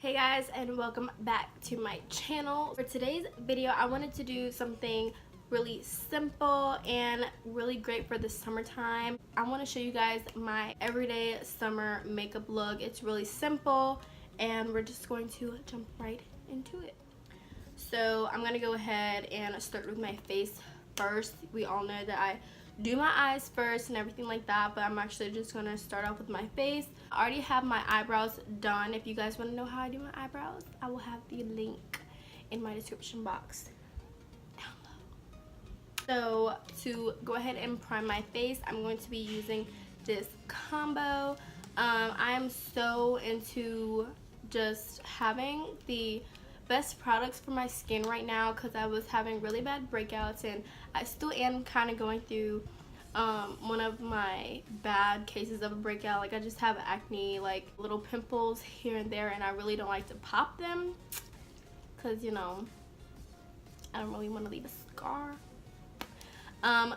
Hey guys, and welcome back to my channel. For today's video, I wanted to do something really simple and really great for the summertime. I want to show you guys my everyday summer makeup look. It's really simple and we're just going to jump right into it. So I'm going to go ahead and start with my face first. We all know that I do my eyes first and everything like that, but I'm actually just going to start off with my face. I already have my eyebrows done. If you guys want to know how I do my eyebrows, I will have the link in my description box down below. So to go ahead and prime my face, I'm going to be using this combo. I am so into just having the best products for my skin right now because I was having really bad breakouts, and I still am kind of going through one of my bad cases of a breakout. Like, I just have acne, like little pimples here and there, and I really don't like to pop them because, you know, I don't really want to leave a scar.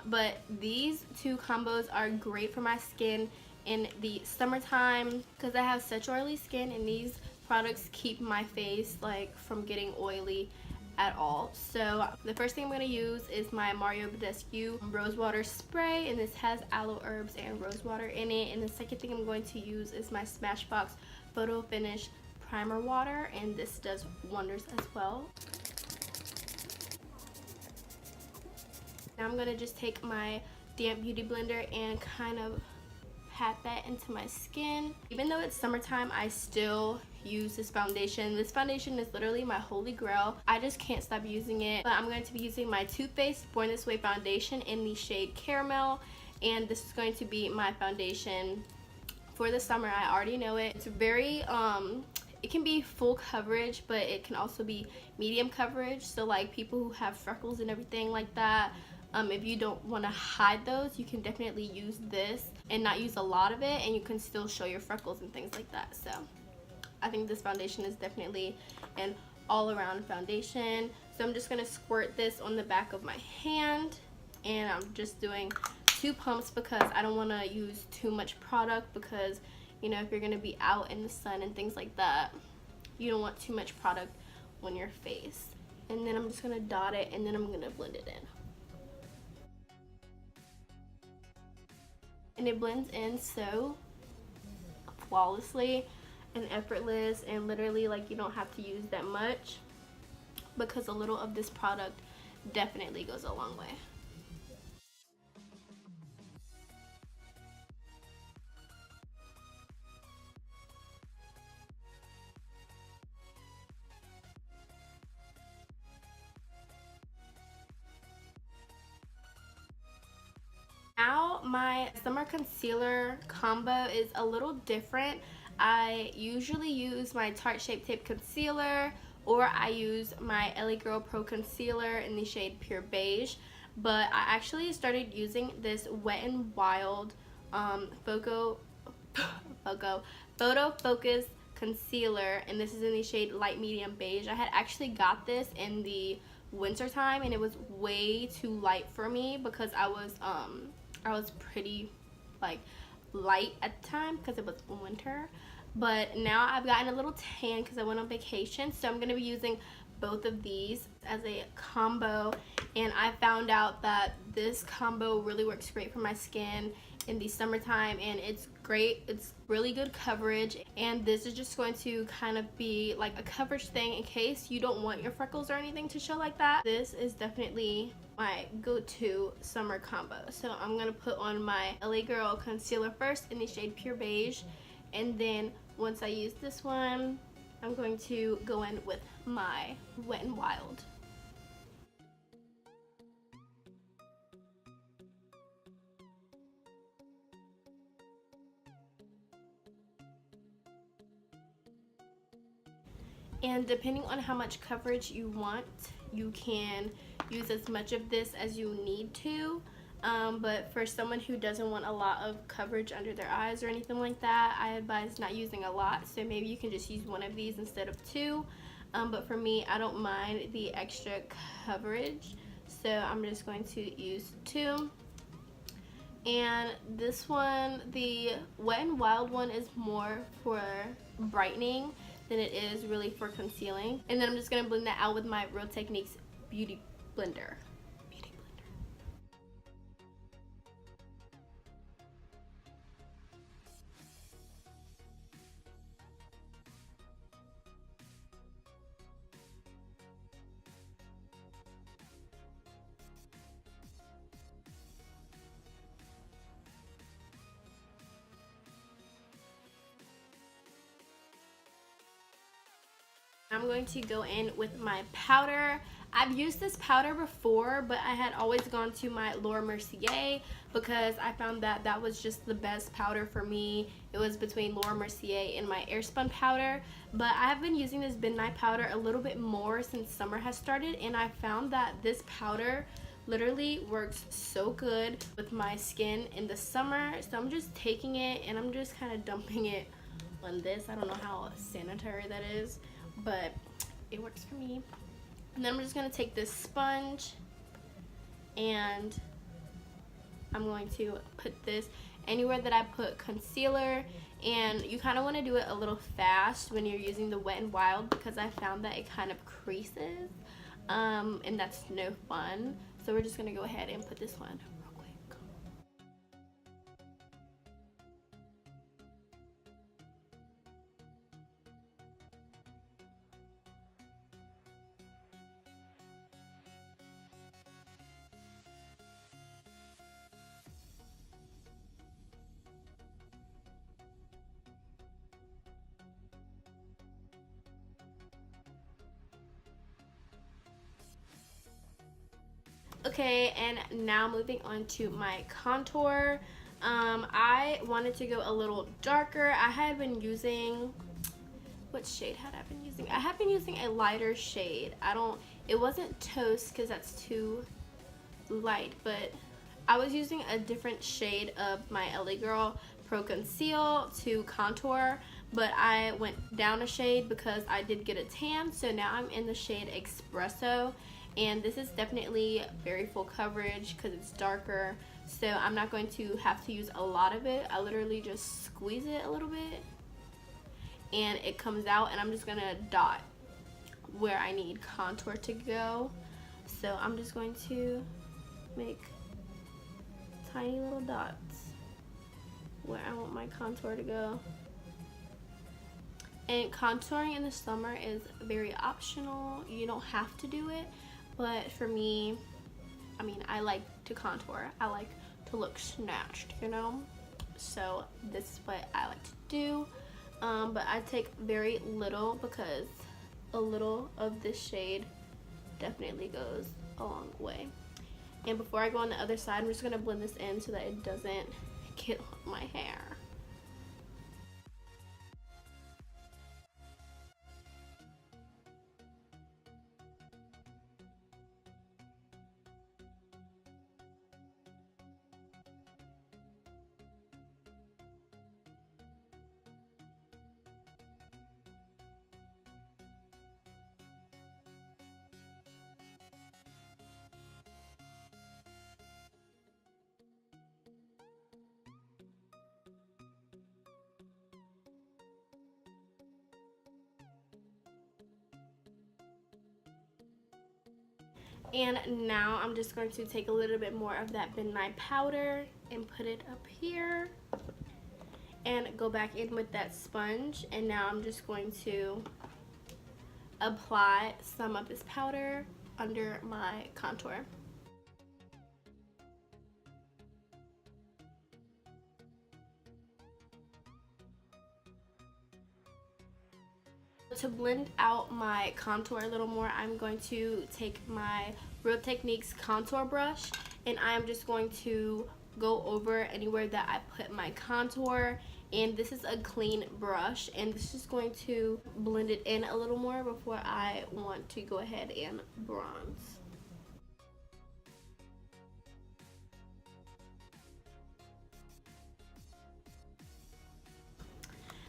But these two combos are great for my skin in the summertime because I have such oily skin, and these products keep my face like from getting oily at all. So the first thing I'm going to use is my Mario Badescu Rose Water Spray, and this has aloe herbs and rose water in it. And the second thing I'm going to use is my Smashbox Photo Finish Primer Water, and this does wonders as well. Now I'm going to just take my damp beauty blender and kind of pat that into my skin. Even though it's summertime, I still use this foundation. This foundation is literally my holy grail. I just can't stop using it. But I'm going to be using my Too Faced Born This Way foundation in the shade Caramel, and this is going to be my foundation for the summer. I already know it. It's very it can be full coverage, but it can also be medium coverage. So like people who have freckles and everything like that, if you don't want to hide those, you can definitely use this and not use a lot of it, and you can still show your freckles and things like that. So I think this foundation is definitely an all-around foundation. So I'm just going to squirt this on the back of my hand, and I'm just doing 2 pumps because I don't want to use too much product, because, you know, if you're going to be out in the sun and things like that, you don't want too much product on your face. And then I'm just going to dot it, and then I'm going to blend it in. And it blends in so flawlessly and effortless, and literally like you don't have to use that much because a little of this product definitely goes a long way. Now my summer concealer combo is a little different. I usually use my Tarte Shape Tape concealer, or I use my LA Girl Pro concealer in the shade Pure Beige, but I actually started using this Wet n Wild Photo Focus concealer, and this is in the shade Light Medium Beige. I had actually got this in the winter time, and it was way too light for me because I was pretty like light at the time because it was winter. But now I've gotten a little tan because I went on vacation, so I'm going to be using both of these as a combo, and I found out that this combo really works great for my skin in the summertime, and it's great. It's really good coverage, and this is just going to kind of be like a coverage thing in case you don't want your freckles or anything to show like that. This is definitely my go-to summer combo. So I'm gonna put on my LA Girl concealer first in the shade Pure Beige, and then once I use this one, I'm going to go in with my Wet n Wild. And depending on how much coverage you want, you can use as much of this as you need to. But for someone who doesn't want a lot of coverage under their eyes or anything like that, I advise not using a lot. So maybe you can just use one of these instead of 2. But for me, I don't mind the extra coverage, so I'm just going to use 2. And this one, the Wet n Wild one, is more for brightening. than it is really for concealing. And then I'm just going to blend that out with my Real Techniques Beauty Blender. I'm going to go in with my powder. I've used this powder before, but I had always gone to my Laura Mercier because I found that that was just the best powder for me. It was between Laura Mercier and my Airspun powder, but I have been using this Midnight powder a little bit more since summer has started, and I found that this powder literally works so good with my skin in the summer. So I'm just taking it and I'm just kind of dumping it on this. I don't know how sanitary that is, but it works for me. And then I'm just going to take this sponge and I'm going to put this anywhere that I put concealer. And you kind of want to do it a little fast when you're using the Wet n Wild because I found that it kind of creases and that's no fun. So we're just going to go ahead and put this one real quick. Okay, and now moving on to my contour. I wanted to go a little darker. I had been using, what shade had I been using? I have been using a lighter shade. It wasn't Toast because that's too light, but I was using a different shade of my LA Girl Pro Conceal to contour, but I went down a shade because I did get a tan, so now I'm in the shade Espresso. And this is definitely very full coverage because it's darker, so I'm not going to have to use a lot of it. I literally just squeeze it a little bit and it comes out, and I'm just gonna dot where I need contour to go. So I'm just going to make tiny little dots where I want my contour to go. And contouring in the summer is very optional. You don't have to do it. But for me, I mean, I like to contour. I like to look snatched, you know? So this is what I like to do. But I take very little because a little of this shade definitely goes a long way. And before I go on the other side, I'm just going to blend this in so that it doesn't get on my hair. And now I'm just going to take a little bit more of that Midnight powder and put it up here and go back in with that sponge. And now I'm just going to apply some of this powder under my contour. To blend out my contour a little more, I'm going to take my Real Techniques contour brush and I'm just going to go over anywhere that I put my contour. And this is a clean brush, and this is going to blend it in a little more before I want to go ahead and bronze.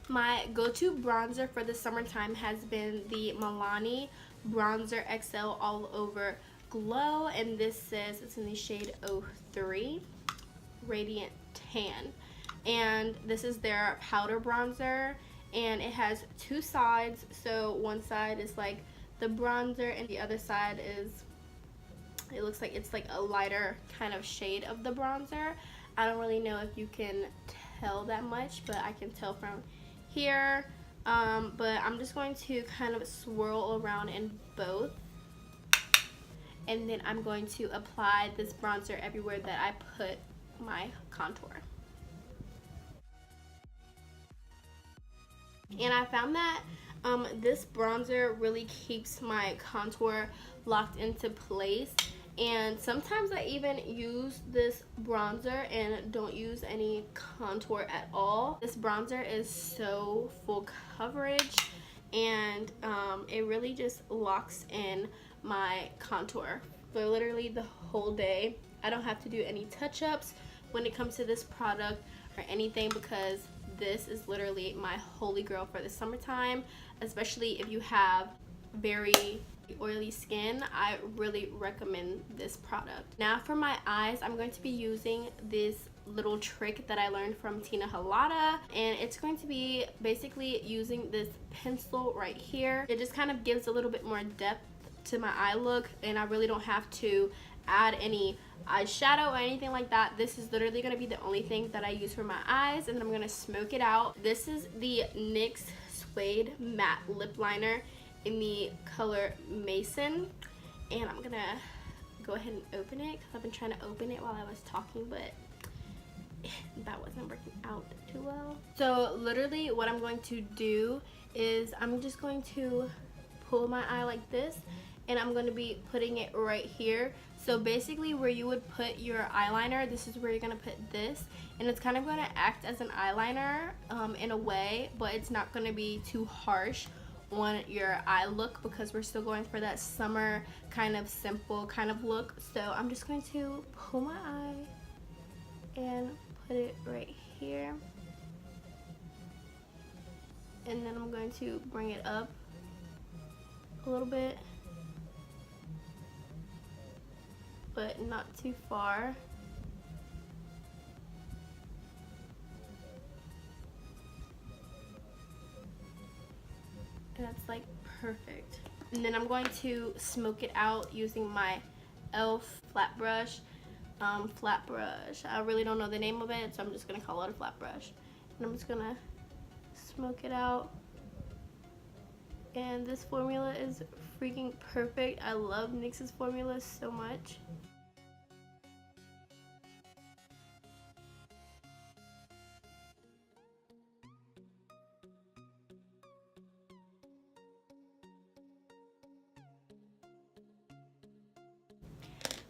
My go-to bronzer for the summertime has been the Milani Bronzer XL All Over Glow, and this says it's in the shade 03 Radiant Tan. And this is their powder bronzer, and it has two sides. So one side is like the bronzer and the other side is, it looks like it's like a lighter kind of shade of the bronzer. I don't really know if you can tell that much, but I can tell from here. But I'm just going to kind of swirl around in both, and then I'm going to apply this bronzer everywhere that I put my contour. And I found that this bronzer really keeps my contour locked into place. And sometimes I even use this bronzer and don't use any contour at all. This bronzer is so full coverage, and it really just locks in my contour for literally the whole day. I don't have to do any touch-ups when it comes to this product or anything, because this is literally my holy grail for the summertime, especially if you have very oily skin. I really recommend this product. Now for my eyes, I'm going to be using this little trick that I learned from Tina Halada, and it's going to be basically using this pencil right here. It just kind of gives a little bit more depth to my eye look, and I really don't have to add any eyeshadow or anything like that. This is literally going to be the only thing that I use for my eyes, and then I'm going to smoke it out. This is the NYX Suede Matte Lip Liner in the color Mason, and I'm gonna go ahead and open it because I've been trying to open it while I was talking, but that wasn't working out too well. So literally what I'm going to do is I'm just going to pull my eye like this, and I'm going to be putting it right here. So basically where you would put your eyeliner, this is where you're going to put this, and it's kind of going to act as an eyeliner in a way, but it's not going to be too harsh on your eye look because we're still going for that summer kind of simple kind of look. So I'm just going to pull my eye and put it right here, and then I'm going to bring it up a little bit, but not too far. And that's like perfect. And then I'm going to smoke it out using my e.l.f. flat brush. I really don't know the name of it, so I'm just gonna call it a flat brush. And I'm just gonna smoke it out. And this formula is freaking perfect. I love NYX's formula so much.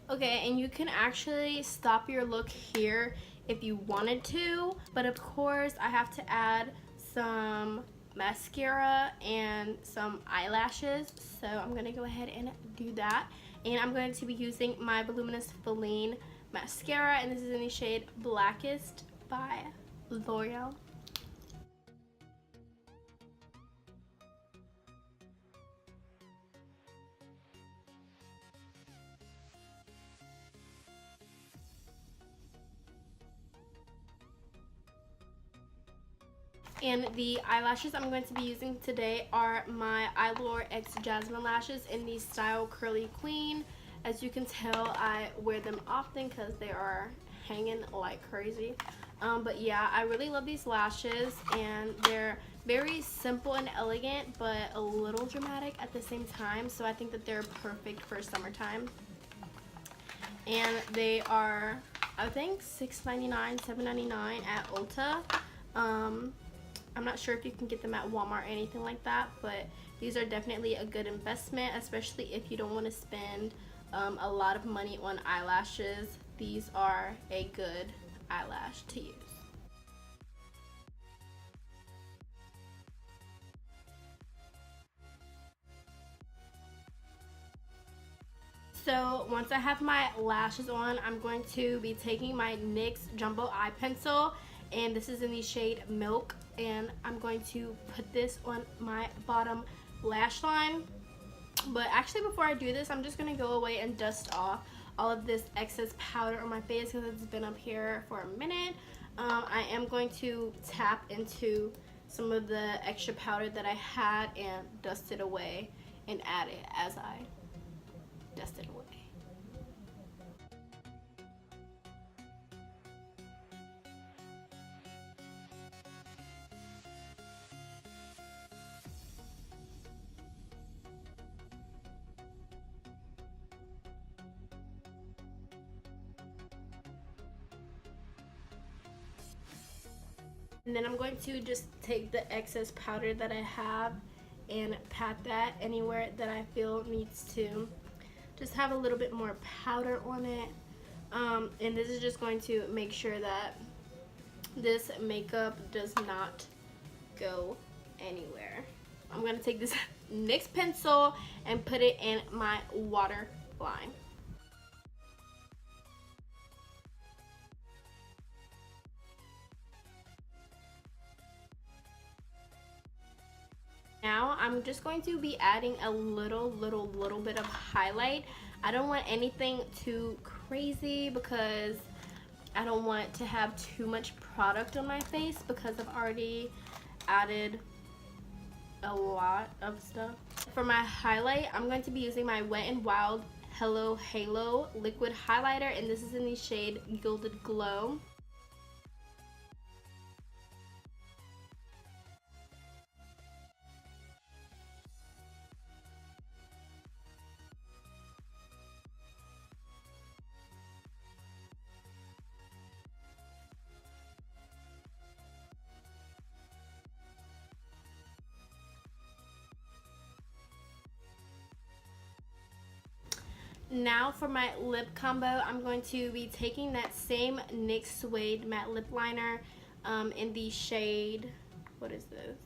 Okay, and you can actually stop your look here if you wanted to, but of course I have to add some mascara and some eyelashes, so I'm going to go ahead and do that. And I'm going to be using my Voluminous Feline mascara, and this is in the shade Blackest by L'Oreal. And the eyelashes I'm going to be using today are my Eyelure X Jasmine lashes in the style Curly Queen. As you can tell, I wear them often because they are hanging like crazy. But yeah, I really love these lashes, and they're very simple and elegant, but a little dramatic at the same time. So I think that they're perfect for summertime. And they are, I think, $6.99, $7.99 at Ulta. I'm not sure if you can get them at Walmart or anything like that, but these are definitely a good investment, especially if you don't want to spend a lot of money on eyelashes. These are a good eyelash to use. So once I have my lashes on, I'm going to be taking my NYX Jumbo Eye Pencil, and this is in the shade Milk, and I'm going to put this on my bottom lash line. But actually, before I do this, I'm just going to go away and dust off all of this excess powder on my face because it's been up here for a minute. I am going to tap into some of the extra powder that I had and dust it away and add it as I dust it away. And then I'm going to just take the excess powder that I have and pat that anywhere that I feel needs to just have a little bit more powder on it. And this is just going to make sure that this makeup does not go anywhere. I'm going to take this NYX pencil and put it in my waterline. Now I'm just going to be adding a little bit of highlight. I don't want anything too crazy because I don't want to have too much product on my face because I've already added a lot of stuff. For my highlight, I'm going to be using my Wet n Wild Hello Halo liquid highlighter, and this is in the shade Gilded Glow. Now for my lip combo, I'm going to be taking that same NYX Suede matte lip liner in the shade, what is this?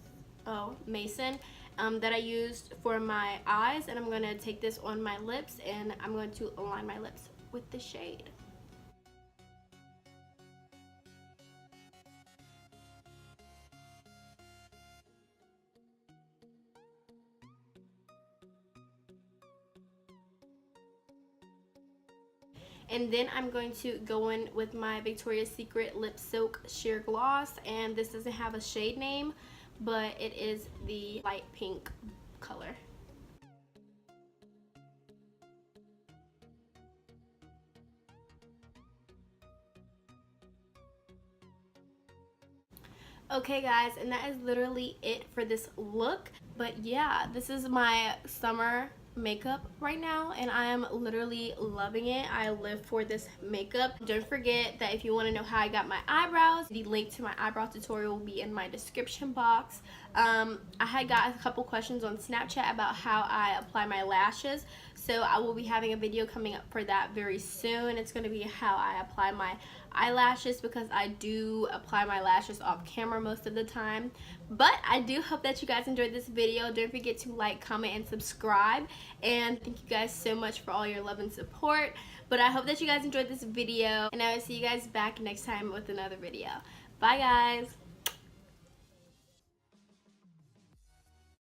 Oh, Mason, that I used for my eyes, and I'm going to take this on my lips and I'm going to align my lips with the shade. And then I'm going to go in with my Victoria's Secret Lip Silk Sheer Gloss, and this doesn't have a shade name, but it is the light pink color. Okay guys, and that is literally it for this look. But yeah, this is my summer makeup right now and I am literally loving it. I live for this makeup. Don't forget that if you want to know how I got my eyebrows, the link to my eyebrow tutorial will be in my description box. I had got a couple questions on Snapchat about how I apply my lashes, so I will be having a video coming up for that very soon. It's going to be how I apply my eyelashes because I do apply my lashes off camera most of the time. But I do hope that you guys enjoyed this video. Don't forget to like, comment, and subscribe. And thank you guys so much for all your love and support. But I hope that you guys enjoyed this video, and I will see you guys back next time with another video. Bye guys!